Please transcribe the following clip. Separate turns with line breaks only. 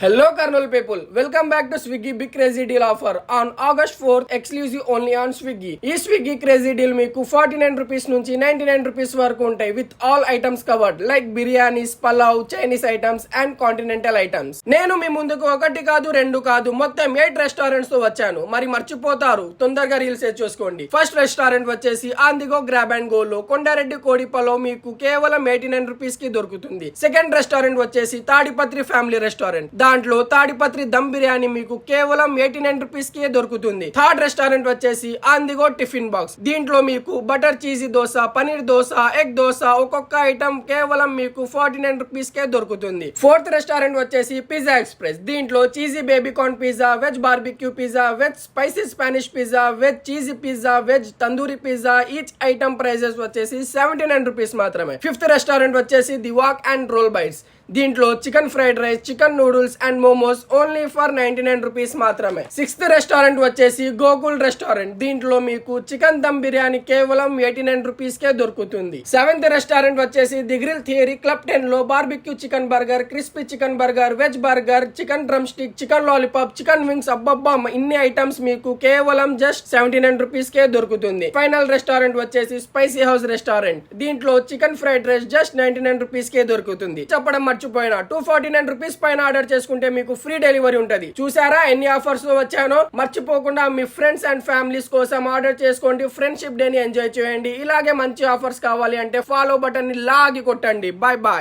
Hello Karnool people, welcome back to Swiggy Big Crazy Deal offer on August 4th, exclusive only on Swiggy. ఈ Swiggy Crazy Deal మీకు 49 rupees నుంచి 99 rupees వరకు ఉంటాయి with all items covered like biryanis, pulao, Chinese items and continental items. నేను మీ ముందుకు ఒకటి కాదు రెండు కాదు మొత్తం 8 రెస్టారెంట్స్ తో వచ్చాను. మరి మర్చిపోతారు, తొందరగా రీల్స్ చూసుకోండి. ఫస్ట్ రెస్టారెంట్ వచ్చేసి ఆందిగో గ్రాబ్ అండ్ గో లో కొండారెడ్డి కోడి పలావ్ మీకు కేవలం 89 రూపీస్ కి దొరుకుతుంది. సెకండ్ రెస్టారెంట్ వచ్చేసి తాడిపత్రి ఫ్యామిలీ రెస్టారెంట్. దాంట్లో తాడిపత్రి దమ్ బిర్యానీ మీకు కేవలం 89 రూపీస్ కే దొరుకుతుంది. థర్డ్ రెస్టారెంట్ వచ్చేసి ఆందిగో టిఫిన్ బాక్స్. దీంట్లో మీకు butter cheesy dosa, paneer dosa, egg dosa ఒక్కొక్క ఐటమ్ కేవలం మీకు 49 రూపీస్ కే దొరుకుతుంది. ఫోర్త్ రెస్టారెంట్ వచ్చేసి పిజ్జా ఎక్స్ప్రెస్. దీంట్లో cheesy baby corn pizza, veg barbecue pizza, veg spicy Spanish pizza, veg cheesy pizza, veg tandoori pizza. Each item prices వచ్చేసి 79 రూపీస్ మాత్రమే. ఫిఫ్త్ రెస్టారెంట్ వచ్చేసి the Wok and Roll Bites. దీంట్లో chicken fried rice, chicken noodles and momos only for 99 rupees మాత్రమే. Sixth restaurant వచ్చేసి Gokul restaurant. దీంట్లో మీకు chicken dum biryani కేవలం 89 rupees కే దొరుకుతుంది. సెవెంత్ రెస్టారెంట్ వచ్చేసి ది గ్రిల్ థియరీ క్లబ్ 10 లో barbecue chicken burger, crispy chicken burger, veg burger, chicken drum stick, chicken lollipop, chicken wings, అబ్బబ్బా ఇన్ని ఐటమ్స్ మీకు కేవలం జస్ట్ 79 రూపీస్ కే దొరుకుతుంది. ఫైనల్ రెస్టారెంట్ వచ్చేసి స్పైసీ హౌస్ రెస్టారెంట్. దీంట్లో chicken fried rice just 99 rupees కే దొరుకుతుంది. చెప్పడం మర్చిపోయినా 249 రూపీస్ పైన ఆర్డర్ చేసుకుంటే మీకు ఫ్రీ డెలివరీ ఉంటది. చూసారా ఎన్ని ఆఫర్స్ వచ్చానో? మర్చిపోకుండా మీ ఫ్రెండ్స్ అండ్ ఫ్యామిలీస్ కోసం ఆర్డర్ చేసుకోండి. ఫ్రెండ్షిప్ డే ని ఎంజాయ్ చేయండి. ఇలాగే మంచి ఆఫర్స్ కావాలి అంటే ఫాలో బటన్ ని లాగి కొట్టండి. Bye bye.